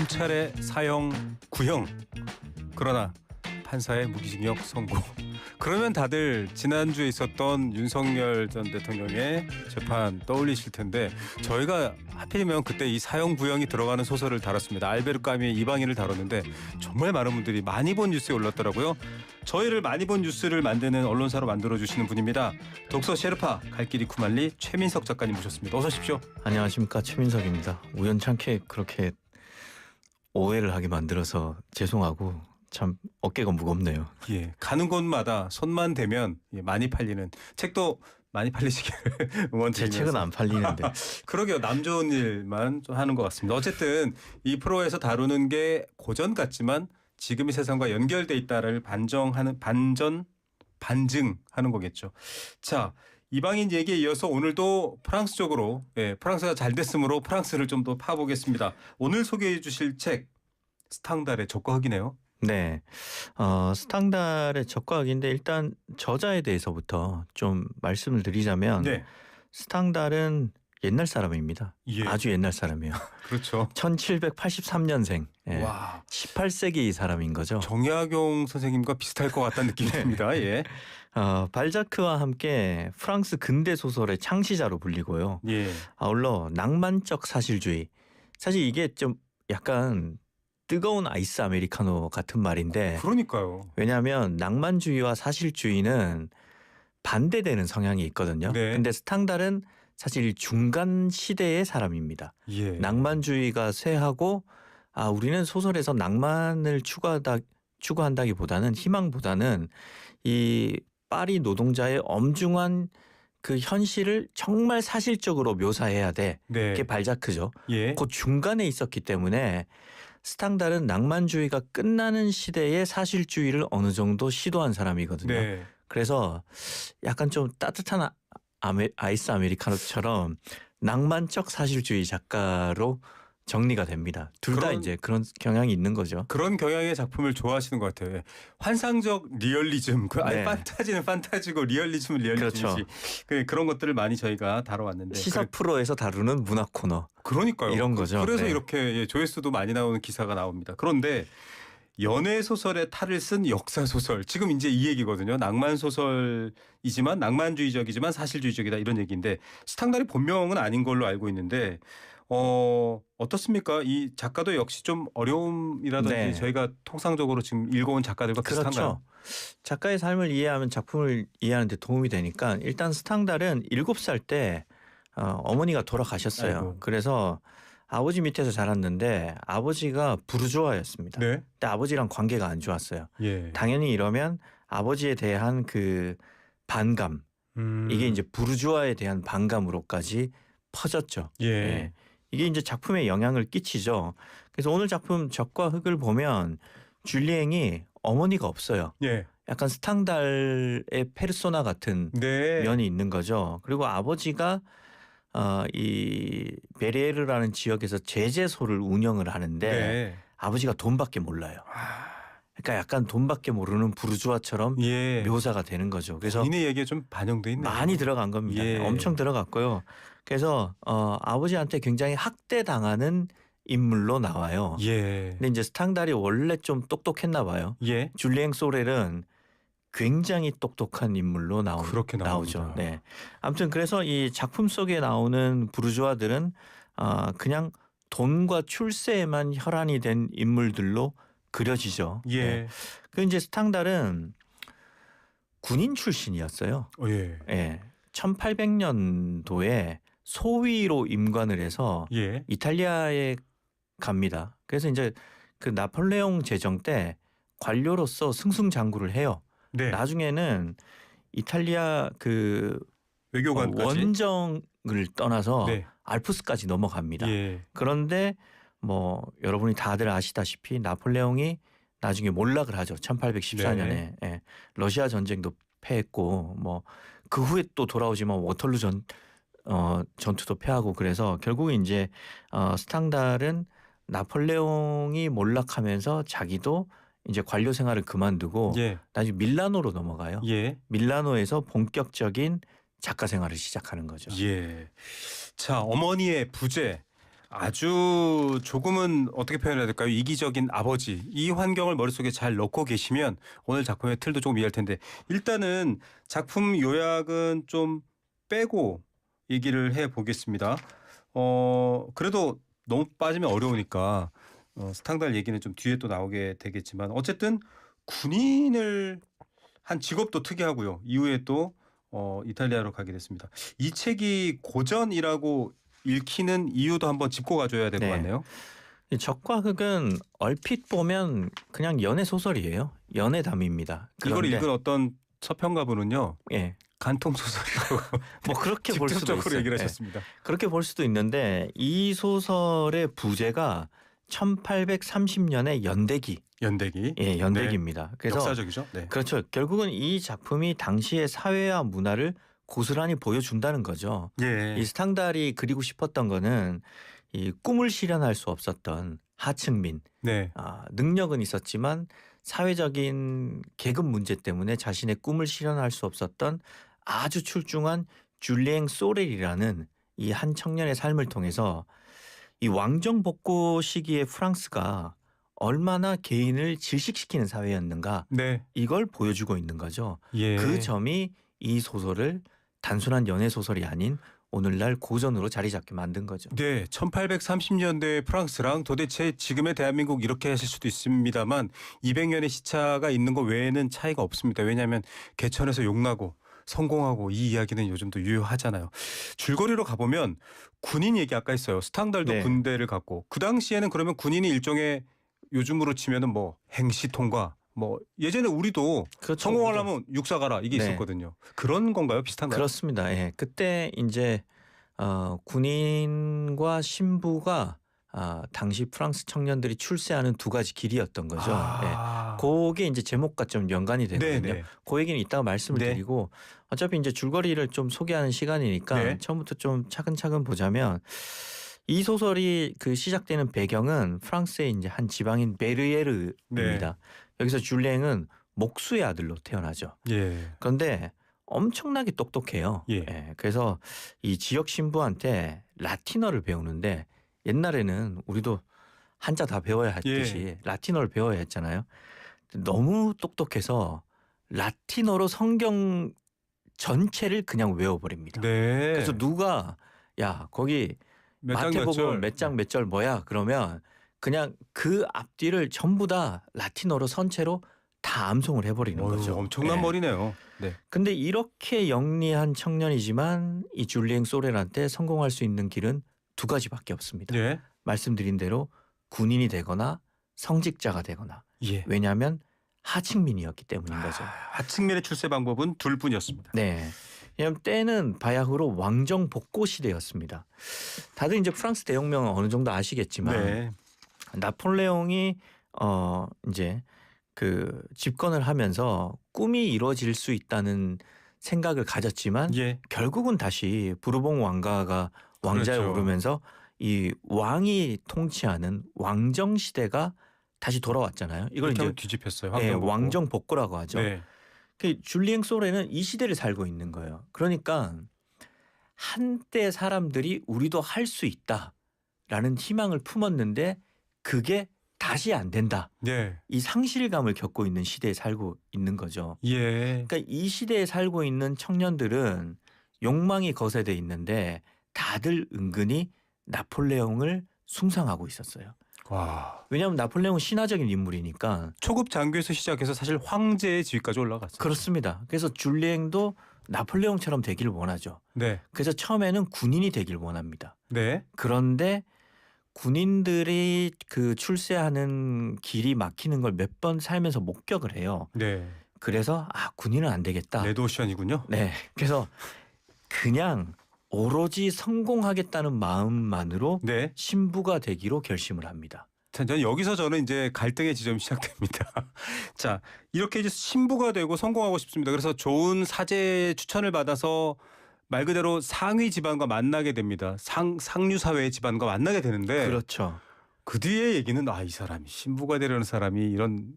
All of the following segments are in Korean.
검찰의 사형 구형, 그러나 판사의 무기징역 선고. 그러면 다들 지난주에 있었던 윤석열 전 대통령의 재판 떠올리실 텐데, 저희가 하필이면 그때 이 사형 구형이 들어가는 소설을 다뤘습니다. 알베르 까미의 이방인을 다뤘는데 정말 많은 분들이 많이 본 뉴스에 올랐더라고요. 저희를 많이 본 뉴스를 만드는 언론사로 만들어주시는 분입니다. 독서 셰르파 갈길이 쿠말리 최민석 작가님 모셨습니다. 어서 오십시오. 안녕하십니까, 최민석입니다. 우연찮게 그렇게 오해를 하게 만들어서 죄송하고 참 어깨가 무겁네요. 예, 가는 곳마다 손만 대면 많이 팔리는 책도 많이 팔리시기를 응원드리면서. 제 책은 안 팔리는데. 그러게요. 남 좋은 일만 좀 하는 것 같습니다. 어쨌든 이 프로에서 다루는 게 고전 같지만 지금의 세상과 연결돼 있다를 반증하는 거겠죠. 자, 이방인 얘기에 이어서 오늘도 프랑스 쪽으로, 프랑스가 잘 됐으므로 프랑스를 좀 더 파보겠습니다. 오늘 소개해 주실 책 스탕달의 적과흑이네요. 네, 스탕달의 적과흑인데 일단 저자에 대해서부터 좀 말씀을 드리자면, 네. 스탕달은 옛날 사람입니다. 예. 아주 옛날 사람이에요. 그렇죠. 1783년생. 와, 18세기 사람인 거죠. 정약용 선생님과 비슷할 것 같다는 느낌이 듭니다. 예. 발자크와 함께 프랑스 근대 소설의 창시자로 불리고요. 예. 아울러 낭만적 사실주의. 사실 이게 좀 약간 뜨거운 아이스 아메리카노 같은 말인데, 그러니까요. 왜냐하면 낭만주의와 사실주의는 반대되는 성향이 있거든요. 네. 근데 스탕달은 사실 중간 시대의 사람입니다. 예. 낭만주의가 쇠하고, 우리는 소설에서 낭만을 추구한다기보다는, 희망보다는 이 파리 노동자의 엄중한 그 현실을 정말 사실적으로 묘사해야 돼. 네. 그게 발자크죠. 예. 그 중간에 있었기 때문에 스탕달은 낭만주의가 끝나는 시대에 사실주의를 어느 정도 시도한 사람이거든요. 네. 그래서 약간 좀 따뜻한 아이스 아메리카노처럼 낭만적 사실주의 작가로 정리가 됩니다. 둘 다 이제 그런 경향이 있는 거죠. 그런 경향의 작품을 좋아하시는 것 같아요. 환상적 리얼리즘, 네. 판타지는 판타지고 리얼리즘은 리얼리즘이지. 그렇죠. 그런 것들을 많이 저희가 다뤄왔는데. 시사 프로에서 다루는 문학 코너. 그러니까요. 이런 거죠. 그래서 네. 이렇게 조회수도 많이 나오는 기사가 나옵니다. 그런데 연애 소설의 탈을 쓴 역사 소설, 지금 이제 이 얘기거든요. 낭만 소설이지만 낭만주의적이지만 사실주의적이다, 이런 얘기인데, 스탕달이 본명은 아닌 걸로 알고 있는데, 어떻습니까? 이 작가도 역시 좀 어려움이라든지, 네. 저희가 통상적으로 지금 읽어온 작가들과 비슷한가요? 그렇죠. 작가의 삶을 이해하면 작품을 이해하는 데 도움이 되니까, 일단 스탕달은 7살 때 어머니가 돌아가셨어요. 아이고. 그래서 아버지 밑에서 자랐는데 아버지가 부르주아였습니다. 네. 근데 아버지랑 관계가 안 좋았어요. 예. 당연히 이러면 아버지에 대한 그 반감, 이게 이제 부르주아에 대한 반감으로까지 퍼졌죠. 예. 이게 이제 작품에 영향을 끼치죠. 그래서 오늘 작품 적과 흑을 보면 줄리앵이 어머니가 없어요. 예. 약간 스탕달의 페르소나 같은 네. 면이 있는 거죠. 그리고 아버지가 이 베리에르라는 지역에서 제재소를 운영을 하는데, 네. 아버지가 돈밖에 몰라요. 그러니까 약간 돈밖에 모르는 부르주아처럼 예. 묘사가 되는 거죠. 그래서 본인의 얘기에 좀 반영돼 있네요. 많이 들어간 겁니다. 예. 엄청 들어갔고요. 그래서 아버지한테 굉장히 학대당하는 인물로 나와요. 예. 근데 이제 스탕달이 원래 좀 똑똑했나 봐요. 예. 줄리앵 소렐은 굉장히 똑똑한 인물로 그렇게 나오죠. 나옵니다. 네. 아무튼 그래서 이 작품 속에 나오는 부르주아들은 그냥 돈과 출세에만 혈안이 된 인물들로 그려지죠. 예. 네. 그 이제 스탕달은 군인 출신이었어요. 예. 예. 1800년도에 소위로 임관을 해서 예. 이탈리아에 갑니다. 그래서 이제 그 나폴레옹 제정 때 관료로서 승승장구를 해요. 네. 나중에는 이탈리아 그 외교관까지. 원정을 떠나서 네. 알프스까지 넘어갑니다. 예. 그런데 뭐 여러분이 다들 아시다시피 나폴레옹이 나중에 몰락을 하죠. 1814년에 네. 러시아 전쟁도 패했고, 뭐 그 후에 또 돌아오지만 워털루 전투도 패하고, 그래서 결국 이제 스탕달은 나폴레옹이 몰락하면서 자기도 이제 관료 생활을 그만두고 예. 나중에 밀라노로 넘어가요. 예. 밀라노에서 본격적인 작가 생활을 시작하는 거죠. 예. 자, 어머니의 부재, 아주 조금은 어떻게 표현해야 될까요? 이기적인 아버지. 이 환경을 머릿속에 잘 넣고 계시면 오늘 작품의 틀도 조금 이해할 텐데 일단은 작품 요약은 좀 빼고 얘기를 해보겠습니다. 그래도 너무 빠지면 어려우니까 스탕달 얘기는 좀 뒤에 또 나오게 되겠지만 어쨌든 군인을 한 직업도 특이하고요. 이후에 또 이탈리아로 가게 됐습니다. 이 책이 고전이라고 읽히는 이유도 한번 짚고 가줘야 될 것 네. 같네요. 이 적과 극은 얼핏 보면 그냥 연애 소설이에요. 연애담입니다. 이걸 그런데 읽은 어떤 서평가분은요. 예, 간통 소설이라고 뭐 그렇게 볼 수도 직접적으로 있어요. 얘기를 예. 하셨습니다. 그렇게 볼 수도 있는데 이 소설의 부제가 1830년의 연대기, 연대기. 예, 연대기입니다. 그래서 역사적이죠. 네. 그렇죠. 결국은 이 작품이 당시의 사회와 문화를 고스란히 보여준다는 거죠. 예. 이 스탕달이 그리고 싶었던 거는 이 꿈을 실현할 수 없었던 하층민, 네. 능력은 있었지만 사회적인 계급 문제 때문에 자신의 꿈을 실현할 수 없었던 아주 출중한 줄리엥 소렐이라는 이 한 청년의 삶을 통해서 이 왕정 복고 시기의 프랑스가 얼마나 개인을 질식시키는 사회였는가 네. 이걸 보여주고 있는 거죠. 예. 그 점이 이 소설을 단순한 연애 소설이 아닌 오늘날 고전으로 자리 잡게 만든 거죠. 네, 1830년대 프랑스랑 도대체 지금의 대한민국 이렇게 하실 수도 있습니다만 200년의 시차가 있는 것 외에는 차이가 없습니다. 왜냐하면 개천에서 용나고 성공하고 이 이야기는 요즘도 유효하잖아요. 줄거리로 가보면 군인 얘기 아까 했어요. 스탕달도 네. 군대를 갔고 그 당시에는 그러면 군인이 일종의 요즘으로 치면은 뭐 행시 통과 뭐 예전에 우리도 그렇죠. 성공하려면 육사 가라 이게 네. 있었거든요. 그런 건가요? 비슷한가요? 그렇습니다. 예. 그때 이제 군인과 신부가 당시 프랑스 청년들이 출세하는 두 가지 길이었던 거죠. 예. 그게 이제 제목과 좀 연관이 되거든요. 네네. 그 얘기는 이따가 말씀을 네. 드리고 어차피 이제 줄거리를 좀 소개하는 시간이니까 네. 처음부터 좀 차근차근 보자면 이 소설이 그 시작되는 배경은 프랑스의 이제 한 지방인 베르예르입니다. 네. 여기서 줄리엥은 목수의 아들로 태어나죠. 예. 그런데 엄청나게 똑똑해요. 예. 예, 그래서 이 지역 신부한테 라틴어를 배우는데 옛날에는 우리도 한자 다 배워야 했듯이 라틴어를 배워야 했잖아요. 너무 똑똑해서 라틴어로 성경 전체를 그냥 외워버립니다. 네. 그래서 누가 야 거기 마태복음 몇 장 몇 절 뭐야 그러면 그냥 그 앞뒤를 전부 다 라틴어로 선체로 다 암송을 해버리는 거죠. 엄청난 예. 머리네요. 네. 근데 이렇게 영리한 청년이지만 이 줄리엥 소렐한테 성공할 수 있는 길은 두 가지밖에 없습니다. 예. 말씀드린 대로 군인이 되거나 성직자가 되거나 예. 왜냐하면 하층민이었기 때문인 거죠. 하층민의 출세 방법은 둘뿐이었습니다. 네. 왜냐하면 때는 바야흐로 왕정 복고 시대였습니다. 다들 이제 프랑스 대혁명은 어느 정도 아시겠지만 네. 나폴레옹이 이제 그 집권을 하면서 꿈이 이루어질 수 있다는 생각을 가졌지만 예. 결국은 다시 부르봉 왕가가 왕자에 그렇죠. 오르면서 이 왕이 통치하는 왕정 시대가 다시 돌아왔잖아요. 이걸 이제 뒤집혔어요. 예, 황정 복고. 왕정 복고라고 하죠. 네. 그 줄리엥 소레는 이 시대를 살고 있는 거예요. 그러니까 한때 사람들이 우리도 할 수 있다라는 희망을 품었는데 그게 다시 안 된다. 네. 이 상실감을 겪고 있는 시대에 살고 있는 거죠. 예. 그러니까 이 시대에 살고 있는 청년들은 욕망이 거세돼 있는데 다들 은근히 나폴레옹을 숭상하고 있었어요. 와. 왜냐하면 나폴레옹은 신화적인 인물이니까. 초급 장교에서 시작해서 사실 황제의 지위까지 올라갔어요. 그렇습니다. 그래서 줄리엥도 나폴레옹처럼 되기를 원하죠. 네. 그래서 처음에는 군인이 되길 원합니다. 네. 그런데 군인들이 그 출세하는 길이 막히는 걸 몇 번 살면서 목격을 해요. 네. 그래서 군인은 안 되겠다. 레도시안이군요. 네. 그래서 그냥 오로지 성공하겠다는 마음만으로 네. 신부가 되기로 결심을 합니다. 저는 여기서 저는 이제 갈등의 지점이 시작됩니다. 자, 이렇게 이제 신부가 되고 성공하고 싶습니다. 그래서 좋은 사제 추천을 받아서 말 그대로 상위 집안과 만나게 됩니다. 상류 사회의 집안과 만나게 되는데 그렇죠. 그 뒤에 얘기는 이 사람이 신부가 되려는 사람이 이런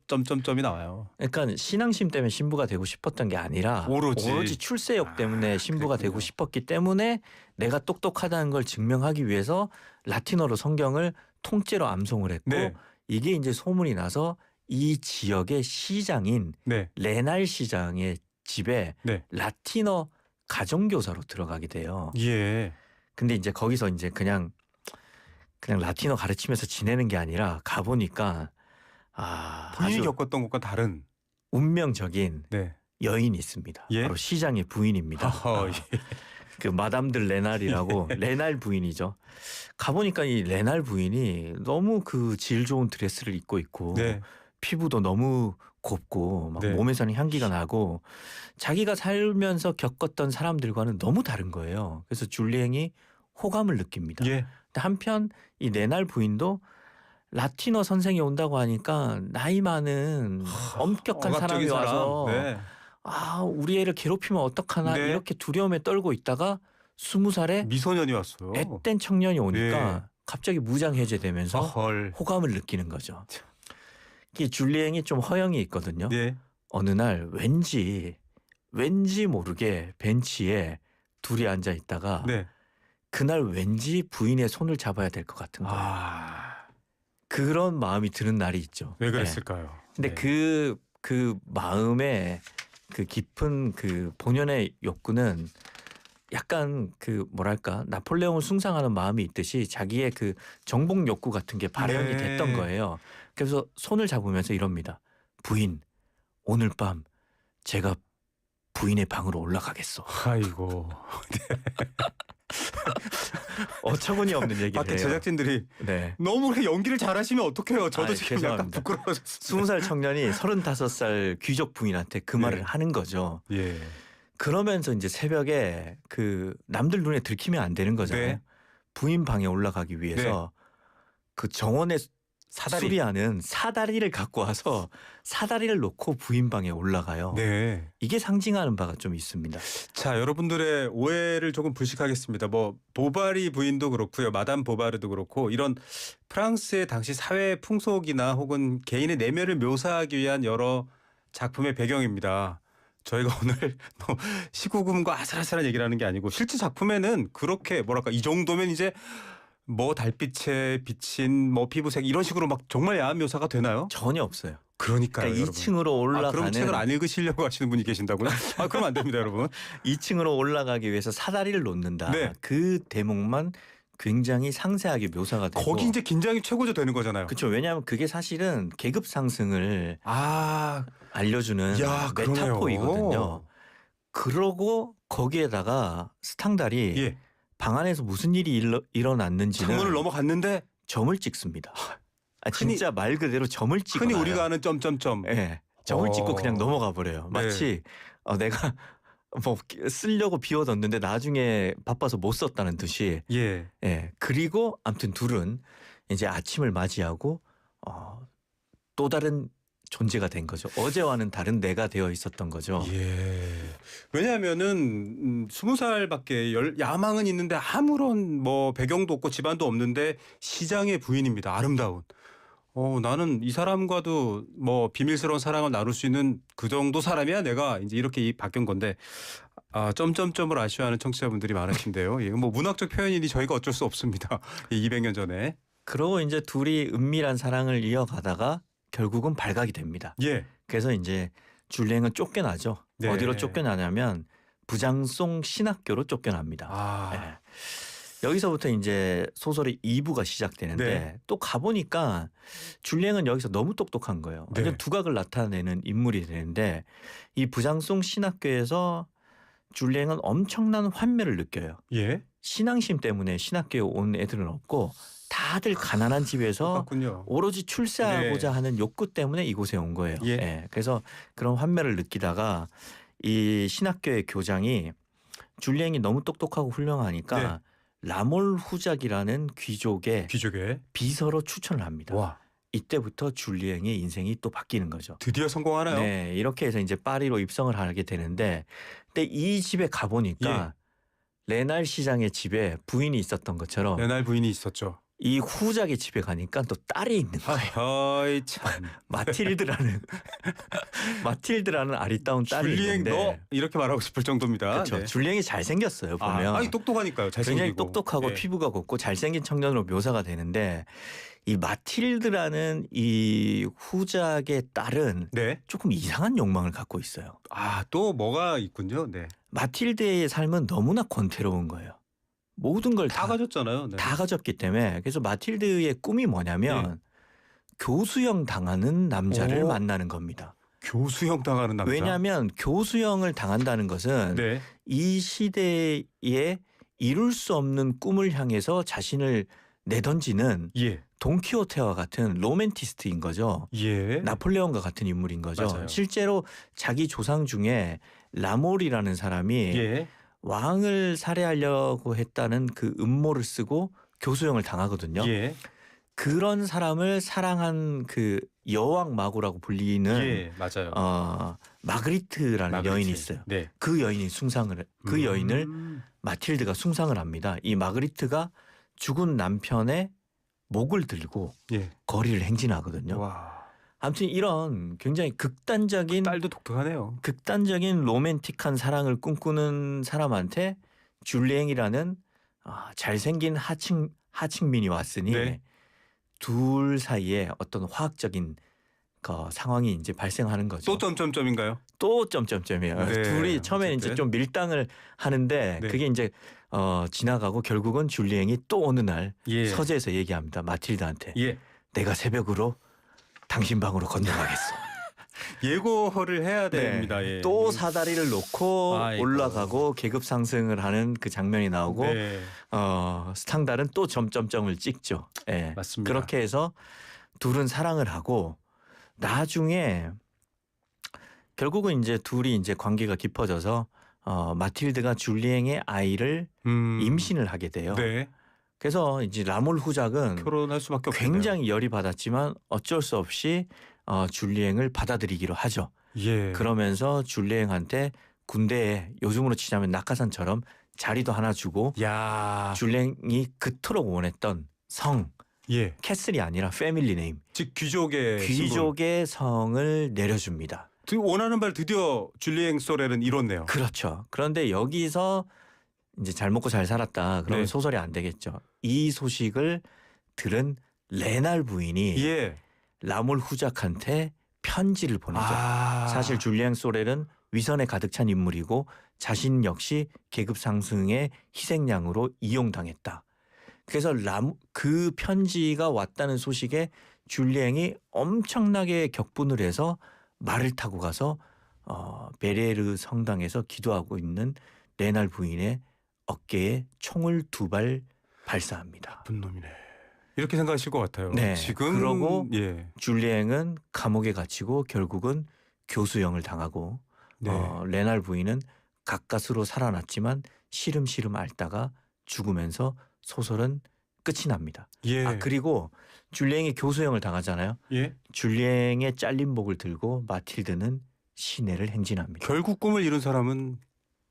점점점이 나와요. 그러니까 신앙심 때문에 신부가 되고 싶었던 게 아니라 오로지 출세욕 때문에 신부가 그랬군요. 되고 싶었기 때문에 내가 똑똑하다는 걸 증명하기 위해서 라틴어로 성경을 통째로 암송을 했고 네. 이게 이제 소문이 나서 이 지역의 시장인 네. 레날 시장의 집에 네. 라틴어 가정교사로 들어가게 돼요. 예. 근데 이제 거기서 이제 그냥 라틴어 가르치면서 지내는 게 아니라 가보니까 본인이 아주 겪었던 것과 다른. 운명적인 네. 여인이 있습니다. 예? 바로 시장의 부인입니다. 허허, 예. 그 마담들 레날이라고 레날 부인이죠. 가보니까 이 레날 부인이 너무 그 질 좋은 드레스를 입고 있고 네. 피부도 너무 곱고 막 네. 몸에서는 향기가 나고 자기가 살면서 겪었던 사람들과는 너무 다른 거예요. 그래서 줄리앵이 호감을 느낍니다. 예. 근데 한편 이 레날 부인도 라틴어 선생이 온다고 하니까 나이 많은 엄격한 사람이 억압적인 사람. 와서 네. 우리 애를 괴롭히면 어떡하나 네. 이렇게 두려움에 떨고 있다가 20살에 미소년이 왔어요. 앳된 청년이 오니까 네. 갑자기 무장 해제되면서 헐. 호감을 느끼는 거죠. 이 줄리앵이 좀 허영이 있거든요. 네. 어느 날 왠지 모르게 벤치에 둘이 앉아 있다가 네. 그날 왠지 부인의 손을 잡아야 될 것 같은 거예요. 그런 마음이 드는 날이 있죠. 왜 네. 그랬을까요? 근데 네. 그 마음의 그 깊은 그 본연의 욕구는 약간 그 뭐랄까 나폴레옹을 숭상하는 마음이 있듯이 자기의 그 정복 욕구 같은 게 발현이 네. 됐던 거예요. 그래서 손을 잡으면서 이럽니다. 부인, 오늘 밤 제가 부인의 방으로 올라가겠소. 아이고. 어처구니 없는 얘기를 밖에 해요. 제작진들이 네. 너무 그렇게 연기를 잘하시면 어떡해요. 저도 아이, 지금 약간 죄송합니다. 부끄러워졌어요. 20살 청년이 35살 귀족 부인한테 그 말을 네. 하는 거죠. 예. 그러면서 이제 새벽에 그 남들 눈에 들키면 안 되는 거잖아요. 네. 부인 방에 올라가기 위해서 그 정원에 사다리. 수리하는 사다리를 갖고 와서 사다리를 놓고 부인 방에 올라가요. 네. 이게 상징하는 바가 좀 있습니다. 자, 여러분들의 오해를 조금 불식하겠습니다. 뭐 보바리 부인도 그렇고요. 마담 보바르도 그렇고 이런 프랑스의 당시 사회 풍속이나 혹은 개인의 내면을 묘사하기 위한 여러 작품의 배경입니다. 저희가 오늘 뭐 19금과 아슬아슬한 얘기를 하는 게 아니고 실제 작품에는 그렇게 뭐랄까 이 정도면 이제 뭐 달빛에 비친 뭐 피부색 이런 식으로 막 정말 야한 묘사가 되나요? 전혀 없어요. 그러니까요. 그러니까 여러분. 2층으로 올라가는 그럼 책을 안 읽으시려고 하시는 분이 계신다고요? 그럼 안 됩니다, 여러분. 2층으로 올라가기 위해서 사다리를 놓는다. 네. 그 대목만 굉장히 상세하게 묘사가 되고 거기 이제 긴장이 최고조 되는 거잖아요. 그렇죠. 왜냐하면 그게 사실은 계급 상승을 알려주는 야, 그러네요. 메타포이거든요. 그러고 거기에다가 스탕달이 예. 방 안에서 무슨 일이 일어났는지는 창문을 넘어갔는데 점을 찍습니다. 흔히- 진짜 말 그대로 점을 찍어요. 흔히 우리가 아는 점점점. 네, 점을 찍고 그냥 넘어가 버려요. 네. 마치 내가 뭐 쓰려고 비워뒀는데 나중에 바빠서 못 썼다는 듯이. 예. 예. 그리고 아무튼 둘은 이제 아침을 맞이하고 또 다른 존재가 된 거죠. 어제와는 다른 내가 되어 있었던 거죠. 예. 왜냐하면은 20살밖에 야망은 있는데 아무런 뭐 배경도 없고 집안도 없는데 시장의 부인입니다. 아름다운. 나는 이 사람과도 뭐 비밀스러운 사랑을 나눌 수 있는 그 정도 사람이야 내가 이제 이렇게 바뀐 건데 점점점을 아쉬워하는 청취자분들이 많으신데요. 예, 뭐 문학적 표현이니 저희가 어쩔 수 없습니다. 200년 전에. 그러고 이제 둘이 은밀한 사랑을 이어가다가 결국은 발각이 됩니다. 예. 그래서 이제 줄리앵은 쫓겨나죠. 네. 어디로 쫓겨나냐면 부장송 신학교로 쫓겨납니다. 예. 여기서부터 이제 소설의 2부가 시작되는데 네. 또 가보니까 줄리앵은 여기서 너무 똑똑한 거예요. 네. 완전 두각을 나타내는 인물이 되는데 이 부장송 신학교에서 줄리앵은 엄청난 환멸을 느껴요. 예. 신앙심 때문에 신학교에 온 애들은 없고 다들 가난한 집에서 똑같군요. 오로지 출세하고자 하는 욕구 때문에 이곳에 온 거예요. 예. 예. 그래서 그런 환멸을 느끼다가 이 신학교의 교장이 줄리앵이 너무 똑똑하고 훌륭하니까 네. 라몰 후작이라는 귀족의 귀족의. 비서로 추천을 합니다. 와. 이때부터 줄리앵의 인생이 또 바뀌는 거죠. 드디어 성공하나요? 네, 이렇게 해서 이제 파리로 입성을 하게 되는데, 근데 이 집에 가보니까 레날 시장의 집에 부인이 있었던 것처럼 레날 부인이 있었죠. 이 후작의 집에 가니까 또 딸이 있는 거예요. 아이 참. 마틸드라는 아리따운 딸이 줄리앵 있는데 너 이렇게 말하고 싶을 정도입니다. 그렇죠. 네. 줄리앵이 잘생겼어요. 보면 아니 똑똑하니까요. 잘생기고. 굉장히 똑똑하고 네. 피부가 곱고 잘생긴 청년으로 묘사가 되는데 이 마틸드라는 이 후작의 딸은 네. 조금 이상한 욕망을 갖고 있어요. 또 뭐가 있군요. 네. 마틸드의 삶은 너무나 권태로운 거예요. 모든 걸 다 다 가졌잖아요. 네. 가졌기 때문에 그래서 마틸드의 꿈이 뭐냐면 교수형 당하는 남자를 오. 만나는 겁니다. 교수형 당하는 남자. 왜냐하면 교수형을 당한다는 것은 네. 이 시대에 이룰 수 없는 꿈을 향해서 자신을 내던지는 예. 돈키호테와 같은 로맨티스트인 거죠. 예. 나폴레옹과 같은 인물인 거죠. 맞아요. 실제로 자기 조상 중에 라몰이라는 사람이 예. 왕을 살해하려고 했다는 그 음모를 쓰고 교수형을 당하거든요. 예. 그런 사람을 사랑한 그 여왕 마고라고 불리는 예. 맞아요. 마그리트라는 마그리트. 여인이 있어요. 네. 그 여인이 그 여인을 음. 마틸드가 숭상을 합니다. 이 마그리트가 죽은 남편의 목을 들고 예. 거리를 행진하거든요. 와. 아무튼 이런 굉장히 극단적인 딸도 독특하네요. 로맨틱한 사랑을 꿈꾸는 사람한테 줄리앵이라는 잘생긴 하층민이 왔으니 네. 둘 사이에 어떤 화학적인 상황이 이제 발생하는 거죠. 또 점점점인가요? 또 점점점이에요. 네, 둘이 처음에는 어쨌든. 이제 좀 밀당을 하는데 네. 그게 이제 지나가고 결국은 줄리앵이 또 어느 날 예. 서재에서 얘기합니다. 마틸드한테 예. 내가 새벽으로 당신 방으로 건너가겠어. 예고를 해야 됩니다. 예. 또 사다리를 놓고 아이고. 올라가고 계급 상승을 하는 그 장면이 나오고 네. 스탕달은 또 점점점을 찍죠. 예. 맞습니다. 그렇게 해서 둘은 사랑을 하고 나중에 결국은 이제 둘이 이제 관계가 깊어져서 마틸드가 줄리앵의 아이를 임신을 하게 돼요. 네. 그래서 이제 라몰 후작은 결혼할 수밖에 없겠네요. 굉장히 열이 받았지만 어쩔 수 없이 줄리앵을 받아들이기로 하죠. 예. 그러면서 줄리앵한테 군대에 요즘으로 치자면 낙하산처럼 자리도 하나 주고 야. 줄리앵이 그토록 원했던 성 예. 캐슬이 아니라 패밀리 네임 즉 귀족의 귀족의 성을 내려줍니다. 원하는 바를 드디어 줄리앵 소렐은 이뤘네요. 그렇죠. 그런데 여기서 이제 잘 먹고 잘 살았다. 그러면 네. 소설이 안 되겠죠. 이 소식을 들은 레날 부인이 예. 라몰 후작한테 편지를 보내죠. 사실 줄리앙 소렐은 위선에 가득 찬 인물이고 자신 역시 계급 상승의 희생양으로 이용당했다. 그래서 그 편지가 왔다는 소식에 줄리앵이 엄청나게 격분을 해서 말을 타고 가서 베레르 성당에서 기도하고 있는 레날 부인의 어깨에 총을 2발 발사합니다. 나쁜 놈이네. 이렇게 생각하실 것 같아요. 네. 지금 그러고 예. 줄리앵은 감옥에 갇히고 결국은 교수형을 당하고 네. 레날 부인은 가까스로 살아났지만 시름시름 앓다가 죽으면서 소설은 끝이 납니다. 예. 그리고 줄리앵이 교수형을 당하잖아요. 예. 줄리앵의 잘린 목을 들고 마틸드는 시내를 행진합니다. 결국 꿈을 이룬 사람은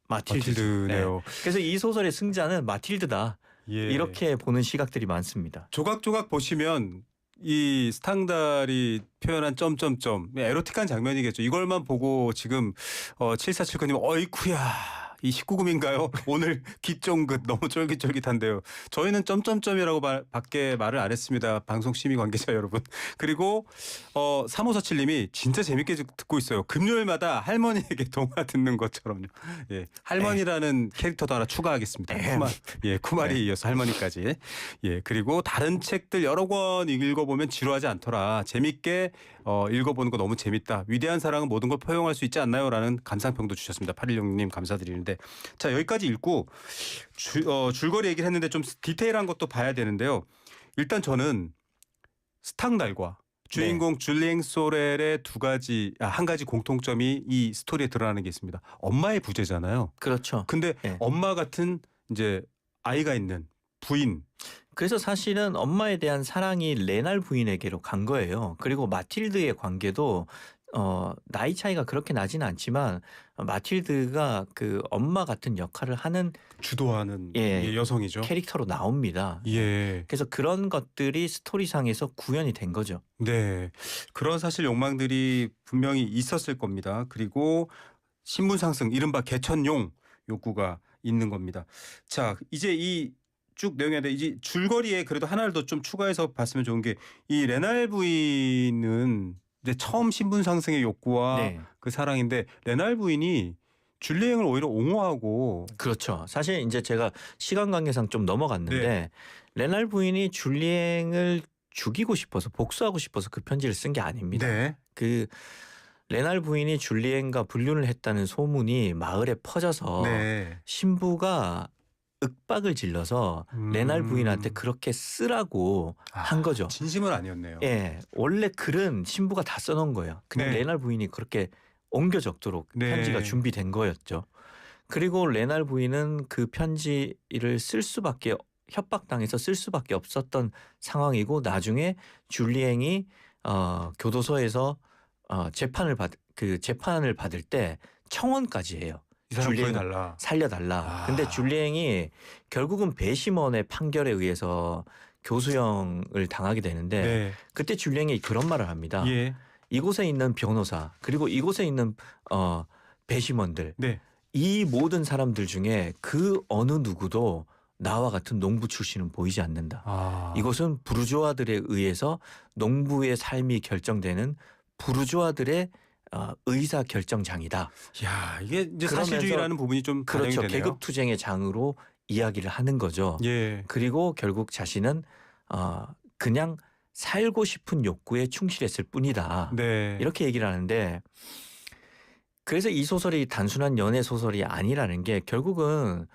마틸드네요. 그래서 이 소설의 승자는 마틸드다. 예. 이렇게 보는 시각들이 많습니다. 조각조각 보시면 이 스탕달이 표현한 점점점 에로틱한 장면이겠죠. 이걸만 보고 지금 7479님 어이쿠야 이 19금인가요? 오늘 기쫑긋 너무 쫄깃쫄깃한데요. 저희는 점점점이라고 밖에 말을 안 했습니다. 방송 심의 관계자 여러분. 그리고 3547님이 진짜 재밌게 듣고 있어요. 금요일마다 할머니에게 동화 듣는 것처럼요. 예, 할머니라는 캐릭터도 하나 추가하겠습니다. 쿠마리 이어서 할머니까지. 예, 그리고 다른 책들 여러 권 읽어보면 지루하지 않더라. 재밌게 읽어보는 거 너무 재밌다. 위대한 사랑은 모든 걸 포용할 수 있지 않나요? 라는 감상평도 주셨습니다. 816님 감사드리는데 자 여기까지 읽고 줄거리 얘기를 했는데 좀 디테일한 것도 봐야 되는데요. 일단 저는 스탕달과 주인공 줄리앵 소렐의 한 가지 공통점이 이 스토리에 드러나는 게 있습니다. 엄마의 부재잖아요. 그렇죠. 근데 네. 엄마 같은 이제 아이가 있는 부인. 그래서 사실은 엄마에 대한 사랑이 레날 부인에게로 간 거예요. 그리고 마틸드의 관계도 나이 차이가 그렇게 나지는 않지만 마틸드가 그 엄마 같은 역할을 하는 주도하는 예, 여성이죠. 캐릭터로 나옵니다. 예. 그래서 그런 것들이 스토리상에서 구현이 된 거죠. 네. 그런 사실 욕망들이 분명히 있었을 겁니다. 그리고 신분 상승, 이른바 개천용 욕구가 있는 겁니다. 자, 이제 이 쭉 내용인데 이제 줄거리에 그래도 하나를 더 좀 추가해서 봤으면 좋은 게 이 레날 부인은 이제 처음 신분 상승의 욕구와 네. 그 사랑인데 레날 부인이 줄리앵을 오히려 옹호하고 그렇죠. 사실 이제 제가 시간 관계상 좀 넘어갔는데 네. 레날 부인이 줄리앵을 죽이고 싶어서 복수하고 싶어서 그 편지를 쓴 게 아닙니다. 네. 그 레날 부인이 줄리앵과 불륜을 했다는 소문이 마을에 퍼져서 네. 신부가 윽박을 질러서 레날 부인한테 그렇게 쓰라고 한 거죠. 진심은 아니었네요. 예, 원래 글은 신부가 다 써놓은 거예요. 그냥 네. 레날 부인이 그렇게 옮겨 적도록 네. 편지가 준비된 거였죠. 그리고 레날 부인은 그 편지를 쓸 수밖에 협박당해서 쓸 수밖에 없었던 상황이고 나중에 줄리앵이 교도소에서 재판을 받을 때 청원까지 해요. 이 사람 줄리앵을 구해달라. 살려달라. 근데 줄리앵이 결국은 배심원의 판결에 의해서 교수형을 당하게 되는데 네. 그때 줄리앵이 그런 말을 합니다. 예. 이곳에 있는 변호사 그리고 이곳에 있는 배심원들 네. 이 모든 사람들 중에 그 어느 누구도 나와 같은 농부 출신은 보이지 않는다. 이곳은 부르주아들에 의해서 농부의 삶이 결정되는 부르주아들의 의사 결정장이다. 야, 이게 이제 그러면서 사실주의라는 부분이 좀 그렇죠. 반영이 되네요. 계급 투쟁의 장으로 이야기를 하는 거죠. 예. 그리고 결국 자신은 그냥 살고 싶은 욕구에 충실했을 뿐이다. 네. 이렇게 얘기를 하는데 그래서 이 소설이 단순한 연애 소설이 아니라는 게 결국은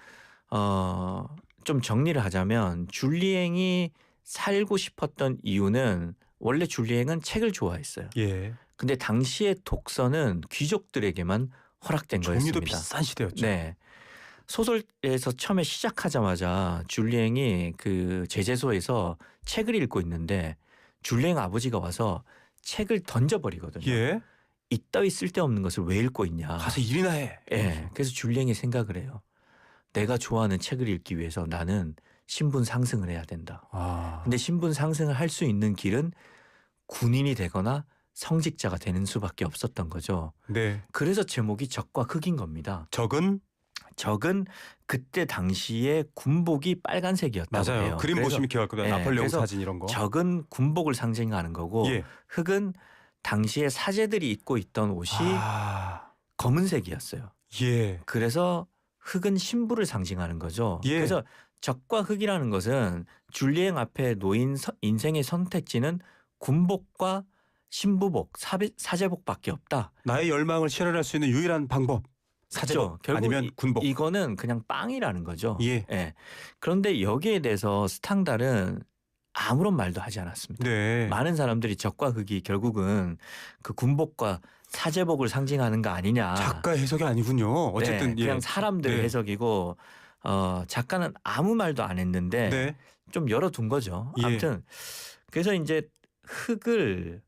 좀 정리를 하자면 줄리앵이 살고 싶었던 이유는 원래 줄리앵은 책을 좋아했어요. 예. 근데 당시의 독서는 귀족들에게만 허락된 종류도 거였습니다. 비싼 시대였죠. 네. 소설에서 처음에 시작하자마자 줄리앵이 그 제재소에서 책을 읽고 있는데 줄리앵 아버지가 와서 책을 던져버리거든요. 예. 이따위 쓸데없는 것을 왜 읽고 있냐. 가서 일이나 해. 예. 그래서 줄리앵이 생각을 해요. 내가 좋아하는 책을 읽기 위해서 나는 신분 상승을 해야 된다. 근데 신분 상승을 할 수 있는 길은 군인이 되거나 성직자가 되는 수밖에 없었던 거죠. 네. 그래서 제목이 적과 흑인 겁니다. 적은 적은 그때 당시에 군복이 빨간색이었다고 맞아요. 해요. 그림 그래서 보시면 기억할 겁니다. 예, 나폴레옹 그래서 사진 이런 거. 적은 군복을 상징하는 거고 예. 흑은 당시에 사제들이 입고 있던 옷이 검은색이었어요. 예. 그래서 흑은 신부를 상징하는 거죠. 예. 그래서 적과 흑이라는 것은 줄리앵 앞에 놓인 인생의 선택지는 군복과 신부복, 사제복밖에 없다. 나의 열망을 실현할 수 있는 유일한 방법. 사제복 결국 아니면 군복. 이거는 그냥 빵이라는 거죠. 예. 그런데 여기에 대해서 스탕달은 아무런 말도 하지 않았습니다. 네. 많은 사람들이 적과 흑이 결국은 그 군복과 사제복을 상징하는 거 아니냐. 작가 해석이 아니군요. 어쨌든 그냥 예. 사람들의 네. 해석이고 작가는 아무 말도 안 했는데 네. 좀 열어둔 거죠. 예. 아무튼 그래서 이제 흑을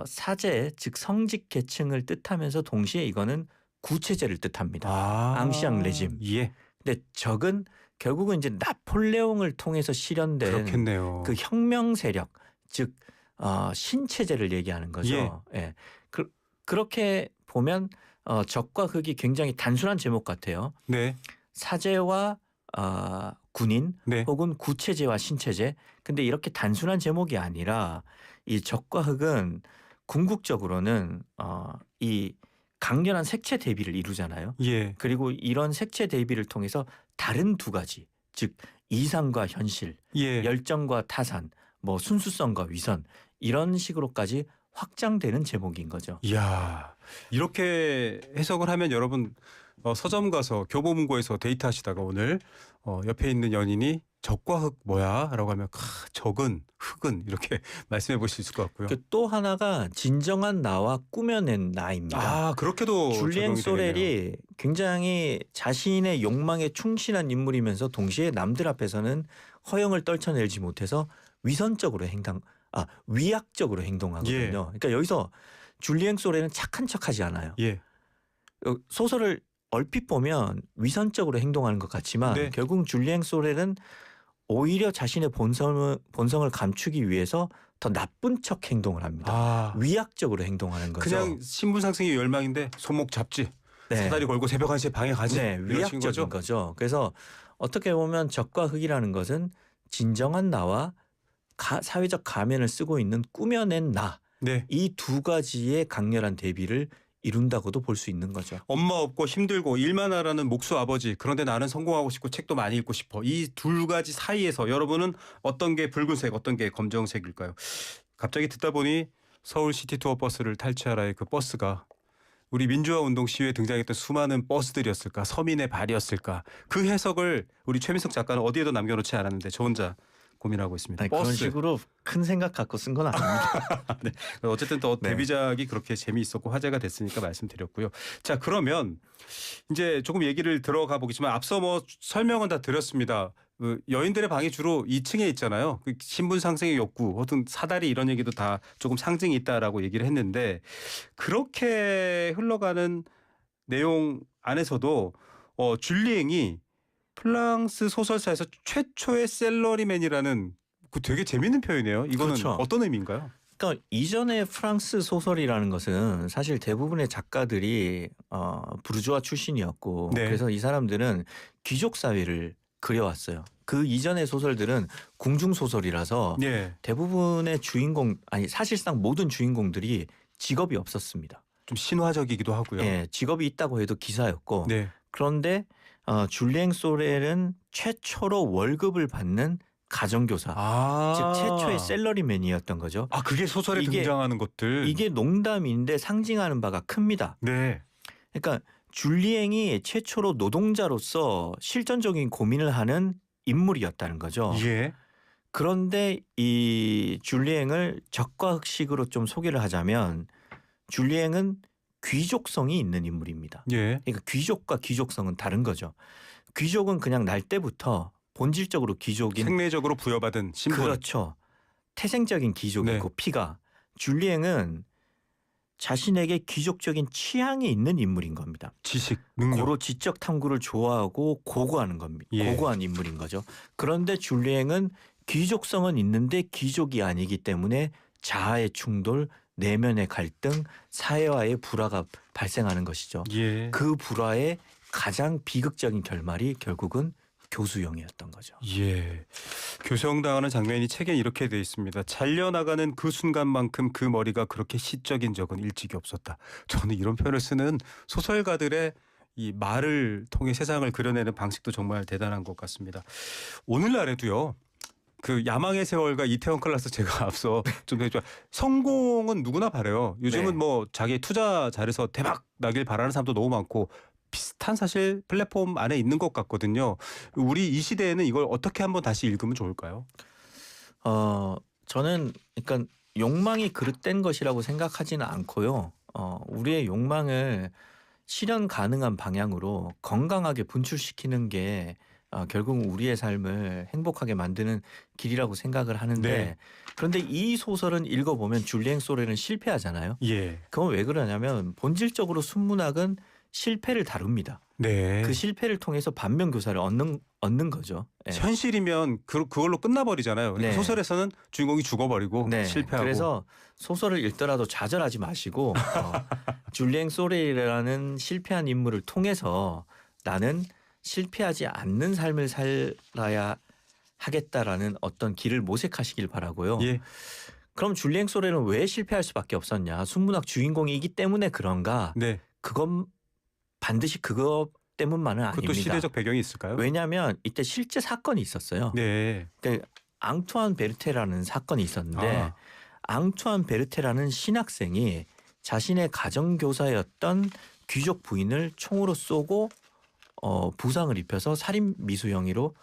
사제 즉 성직 계층을 뜻하면서 동시에 이거는 구체제를 뜻합니다. 앙시앙 레짐. 예. 근데 적은 결국은 이제 나폴레옹을 통해서 실현된 그렇겠네요. 그 혁명 세력 즉 신체제를 얘기하는 거죠. 예. 그렇게 보면 적과 흑이 굉장히 단순한 제목 같아요. 네. 사제와 군인 네. 혹은 구체제와 신체제. 근데 이렇게 단순한 제목이 아니라 이 적과 흑은 궁극적으로는 이 강렬한 색채 대비를 이루잖아요. 예. 그리고 이런 색채 대비를 통해서 다른 두 가지 즉 이상과 현실, 예. 열정과 타산, 뭐 순수성과 위선 이런 식으로까지 확장되는 제목인 거죠. 이야. 이렇게 해석을 하면 여러분 서점 가서 교보문고에서 데이트하시다가 오늘 옆에 있는 연인이 적과 흑 뭐야? 라고 하면 적은 흑은 이렇게 말씀해 보실 수 있을 것 같고요. 또 하나가 진정한 나와 꾸며낸 나입니다. 그렇게도 줄리앵 적용이 되겠네요. 소렐이 굉장히 자신의 욕망에 충실한 인물이면서 동시에 남들 앞에서는 허영을 떨쳐내지 못해서 위선적으로 위약적으로 행동하거든요. 예. 그러니까 여기서 줄리앵 소레는 착한 척하지 않아요. 예. 소설을 얼핏 보면 위선적으로 행동하는 것 같지만 네. 결국 줄리앵 소렐은 오히려 자신의 본성을 감추기 위해서 더 나쁜 척 행동을 합니다. 아, 위약적으로 행동하는 거죠. 그냥 신분 상승의 열망인데 손목 잡지. 네. 사다리 걸고 새벽 1시에 방에 가지. 네, 이런 식인 위약적인 거죠. 그래서 어떻게 보면 적과 흑이라는 것은 진정한 나와 사회적 가면을 쓰고 있는 꾸며낸 나, 네. 이 두 가지의 강렬한 대비를 이룬다고도 볼 수 있는 거죠. 엄마 없고 힘들고 일만 하라는 목수 아버지. 그런데 나는 성공하고 싶고 책도 많이 읽고 싶어. 이 두 가지 사이에서 여러분은 어떤 게 붉은색, 어떤 게 검정색일까요? 갑자기 듣다 보니 서울 시티투어 버스를 탈취하라의 그 버스가 우리 민주화 운동 시위에 등장했던 수많은 버스들이었을까? 서민의 발이었을까? 그 해석을 우리 최민석 작가는 어디에도 남겨놓지 않았는데 저 혼자 고민하고 있습니다. 아니, 버스. 그런 식으로 큰 생각 갖고 쓴 건 아닙니다. 네. 어쨌든 또 네. 데뷔작이 그렇게 재미있었고 화제가 됐으니까 말씀드렸고요. 자, 그러면 이제 조금 얘기를 들어가 보겠지만 앞서 뭐 설명은 다 드렸습니다. 그 여인들의 방이 주로 2층에 있잖아요. 그 신분 상승의 욕구, 어떤 사다리 이런 얘기도 다 조금 상징이 있다라고 얘기를 했는데 그렇게 흘러가는 내용 안에서도 줄리앵이 프랑스 소설사에서 최초의 셀러리맨이라는 그 되게 재밌는 표현이에요. 이거는 그렇죠. 어떤 의미인가요? 그러니까 이전의 프랑스 소설이라는 것은 사실 대부분의 작가들이 부르주아 출신이었고 네. 그래서 이 사람들은 귀족 사회를 그려왔어요. 그 이전의 소설들은 궁중 소설이라서 네. 대부분의 사실상 모든 주인공들이 직업이 없었습니다. 좀 신화적이기도 하고요. 예, 직업이 있다고 해도 기사였고 네. 그런데 줄리앵 소렐은 최초로 월급을 받는 가정교사, 즉 최초의 셀러리맨이었던 거죠. 아, 그게 소설에 이게- 등장하는 것들. 이게 농담인데 상징하는 바가 큽니다. 네. 그러니까 줄리앵이 최초로 노동자로서 실전적인 고민을 하는 인물이었다는 거죠. 예. 그런데 이 줄리앵을 적과 흑식으로 좀 소개를 하자면 줄리앵은 귀족성이 있는 인물입니다. 예. 그러니까 귀족과 귀족성은 다른 거죠. 귀족은 그냥 날 때부터 본질적으로 귀족인 생리적으로 부여받은 신분. 그렇죠. 태생적인 귀족이고 네. 피가 줄리앵은 자신에게 귀족적인 취향이 있는 인물인 겁니다. 지식, 능력. 고로 지적 탐구를 좋아하고 고고하는 겁니다. 예. 고고한 인물인 거죠. 그런데 줄리앵은 귀족성은 있는데 귀족이 아니기 때문에 자아의 충돌, 내면의 갈등, 사회와의 불화가 발생하는 것이죠. 예. 그 불화의 가장 비극적인 결말이 결국은 교수형이었던 거죠. 예. 교수형당하는 장면이 책에 이렇게 돼 있습니다. 잘려나가는 그 순간만큼 그 머리가 그렇게 시적인 적은 일찍이 없었다. 저는 이런 표현을 쓰는 소설가들의 이 말을 통해 세상을 그려내는 방식도 정말 대단한 것 같습니다. 오늘날에도요. 그 야망의 세월과 이태원 클라스 제가 앞서 좀 해줘. 성공은 누구나 바래요. 요즘은 네. 뭐 자기 투자 잘해서 대박 나길 바라는 사람도 너무 많고 비슷한 사실 플랫폼 안에 있는 것 같거든요. 우리 이 시대에는 이걸 어떻게 한번 다시 읽으면 좋을까요? 저는 그러니까 욕망이 그릇된 것이라고 생각하지는 않고요. 우리의 욕망을 실현 가능한 방향으로 건강하게 분출시키는 게 결국 우리의 삶을 행복하게 만드는 길이라고 생각을 하는데 네. 그런데 이 소설은 읽어보면 줄리앵 소렐은 실패하잖아요. 예. 그건 왜 그러냐면 본질적으로 순문학은 실패를 다룹니다. 네. 그 실패를 통해서 반면교사를 얻는 거죠. 예. 현실이면 그걸로 끝나버리잖아요. 그러니까 네. 소설에서는 주인공이 죽어버리고 네. 실패하고. 그래서 소설을 읽더라도 좌절하지 마시고 줄리앵 소렐이라는 실패한 인물을 통해서 나는 실패하지 않는 삶을 살아야 하겠다라는 어떤 길을 모색하시길 바라고요. 예. 그럼 줄리앵 소렐은 왜 실패할 수밖에 없었냐? 순문학 주인공이기 때문에 그런가? 네. 그건 반드시 그것 때문만은 그것도 아닙니다. 시대적 배경이 있을까요? 왜냐하면 이때 실제 사건이 있었어요. 네. 그러니까 앙투안 베르테라는 사건이 있었는데 앙투안 베르테라는 신학생이 자신의 가정교사였던 귀족 부인을 총으로 쏘고 부상을 입혀서 살인 미수형으로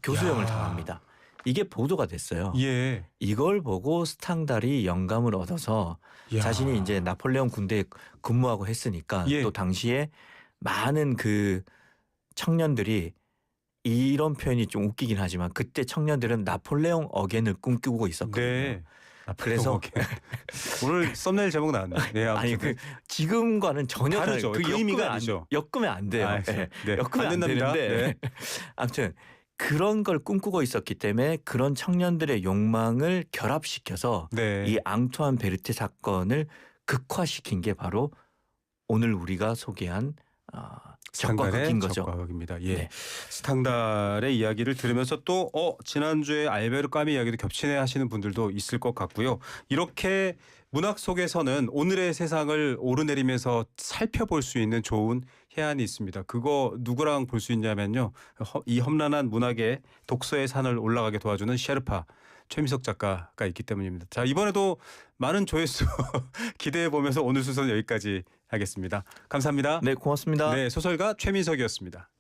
교수형을 야. 당합니다. 이게 보도가 됐어요. 예. 이걸 보고 스탕달이 영감을 얻어서 야. 자신이 이제 나폴레옹 군대에 근무하고 했으니까 예. 또 당시에 많은 그 청년들이 이런 표현이 좀 웃기긴 하지만 그때 청년들은 나폴레옹 어겐을 꿈꾸고 있었거든요. 네. 그래서 오늘 썸네일 제목 나왔네. 네, 아니 그 지금과는 전혀 다르죠. 그 그 의미가 엮으면 아니죠. 엮으면 안 돼요. 아, 네. 네. 엮으면 안 안 된답니다. 되는데 네. 아무튼 그런 걸 꿈꾸고 있었기 때문에 그런 청년들의 욕망을 결합시켜서 네. 이 앙투안 베르테 사건을 극화시킨 게 바로 오늘 우리가 소개한 적과 스탕달의 극인 거죠. 적과 극입니다. 예. 네. 스탕달의 이야기를 들으면서 또 지난주에 알베르 까미 이야기도 겹치네 하시는 분들도 있을 것 같고요. 이렇게 문학 속에서는 오늘의 세상을 오르내리면서 살펴볼 수 있는 좋은 해안이 있습니다. 그거 누구랑 볼 수 있냐면요. 이 험난한 문학의 독서의 산을 올라가게 도와주는 셰르파 최미석 작가가 있기 때문입니다. 자, 이번에도 많은 조회수 기대해 보면서 오늘 순서는 여기까지 하겠습니다. 감사합니다. 네, 고맙습니다. 네, 소설가 최민석이었습니다.